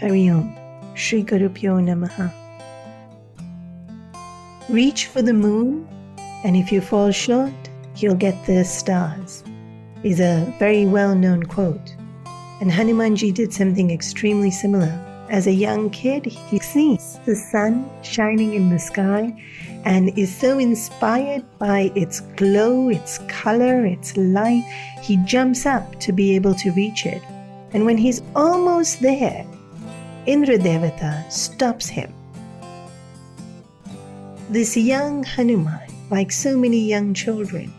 Hari Om. Shri Gurubhyo Namaha. Reach for the moon, and if you fall short, you'll get the stars, is a very well-known quote. And Hanumanji did something extremely similar. As a young kid, he sees the sun shining in the sky and is so inspired by its glow, its color, its light, he jumps up to be able to reach it. And when he's almost there, Indra Devata stops him. This young Hanuman, like so many young children,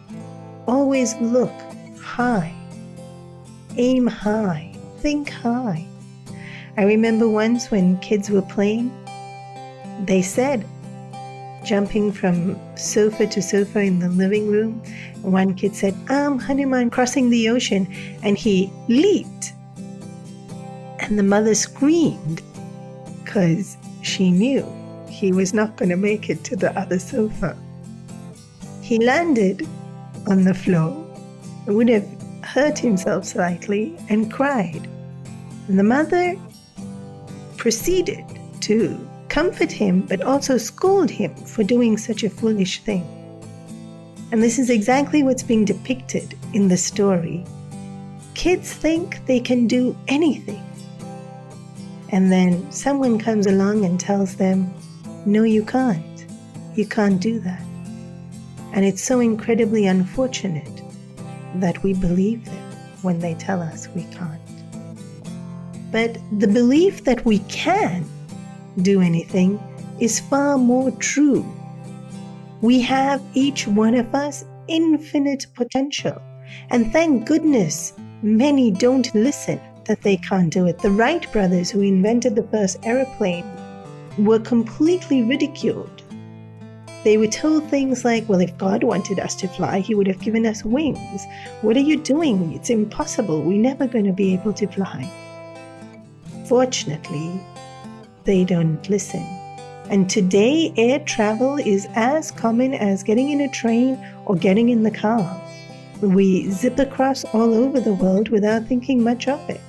always look high, aim high, think high. I remember once when kids were playing, they said, jumping from sofa to sofa in the living room, one kid said, "I'm Hanuman crossing the ocean," and he leaped. And the mother screamed because she knew he was not going to make it to the other sofa. He landed on the floor, would have hurt himself slightly, and cried. And the mother proceeded to comfort him but also scold him for doing such a foolish thing. And this is exactly what's being depicted in the story. Kids think they can do anything. And then someone comes along and tells them, "No, you can't. You can't do that." And it's so incredibly unfortunate that we believe them when they tell us we can't. But the belief that we can do anything is far more true. We have, each one of us, infinite potential. And thank goodness many don't listen that they can't do it. The Wright brothers, who invented the first aeroplane, were completely ridiculed. They were told things like, "Well, if God wanted us to fly, He would have given us wings. What are you doing? It's impossible. We're never going to be able to fly." Fortunately, they don't listen. And today, air travel is as common as getting in a train or getting in the car. We zip across all over the world without thinking much of it.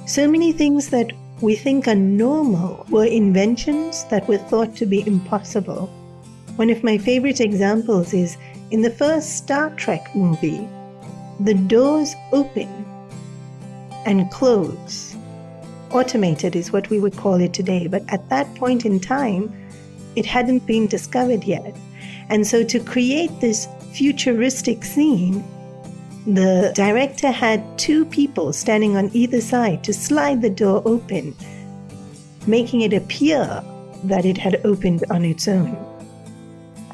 So many things that we think are normal were inventions that were thought to be impossible. One of my favorite examples is in the first Star Trek movie, the doors open and close. Automated is what we would call it today, but at that point in time, it hadn't been discovered yet. And so to create this futuristic scene, the director had two people standing on either side to slide the door open, making it appear that it had opened on its own.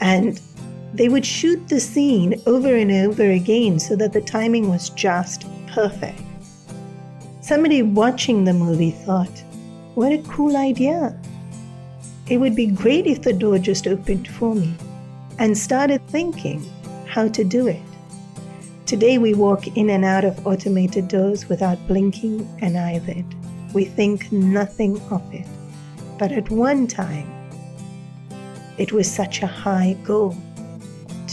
And they would shoot the scene over and over again so that the timing was just perfect. Somebody watching the movie thought, "What a cool idea. It would be great if the door just opened for me," and started thinking how to do it. Today we walk in and out of automated doors without blinking an eyelid. We think nothing of it. But at one time, it was such a high goal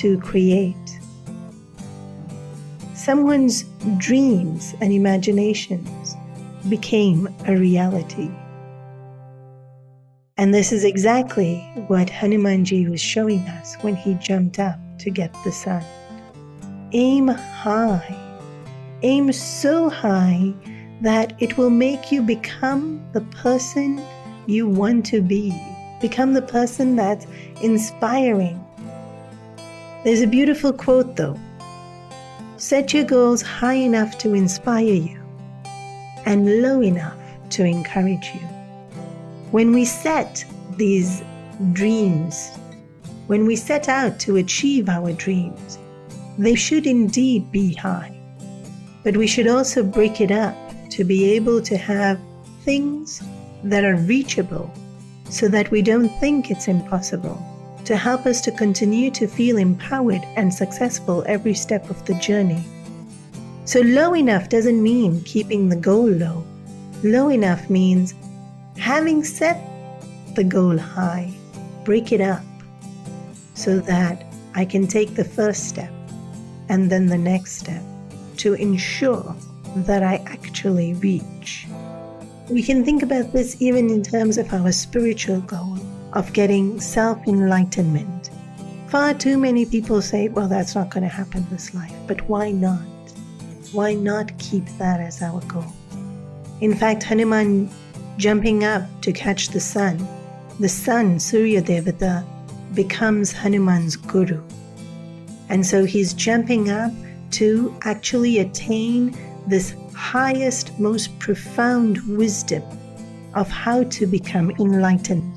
to create. Someone's dreams and imaginations became a reality. And this is exactly what Hanumanji was showing us when he jumped up to get the sun. Aim high. Aim so high that it will make you become the person you want to be. Become the person that's inspiring. There's a beautiful quote though. Set your goals high enough to inspire you and low enough to encourage you. When we set these dreams, when we set out to achieve our dreams, they should indeed be high. But we should also break it up to be able to have things that are reachable so that we don't think it's impossible, to help us to continue to feel empowered and successful every step of the journey. So low enough doesn't mean keeping the goal low. Low enough means having set the goal high, break it up so that I can take the first step and then the next step to ensure that I actually reach We can think about this even in terms of our spiritual goal of getting self-enlightenment. Far too many people say, well, that's not going to happen this life, but why not? Why not keep that as our goal? In fact, Hanuman jumping up to catch the sun, Surya Devata, becomes Hanuman's guru. And so he's jumping up to actually attain this highest, most profound wisdom of how to become enlightened.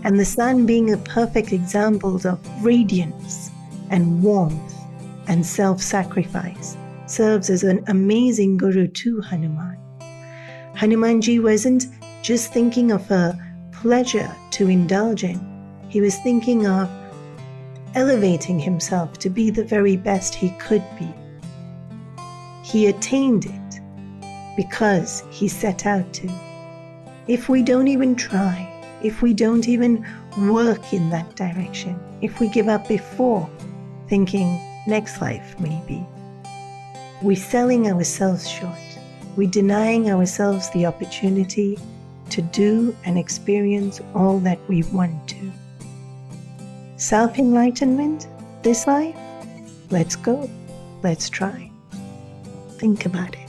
And the sun, being a perfect example of radiance and warmth and self-sacrifice, serves as an amazing guru to Hanuman. Hanumanji wasn't just thinking of a pleasure to indulge in. He was thinking of elevating himself to be the very best he could be. He attained it because he set out to. If we don't even try, if we don't even work in that direction, if we give up before thinking next life maybe, we're selling ourselves short. We're denying ourselves the opportunity to do and experience all that we want to. Self-enlightenment, this life? Let's go. Let's try. Think about it.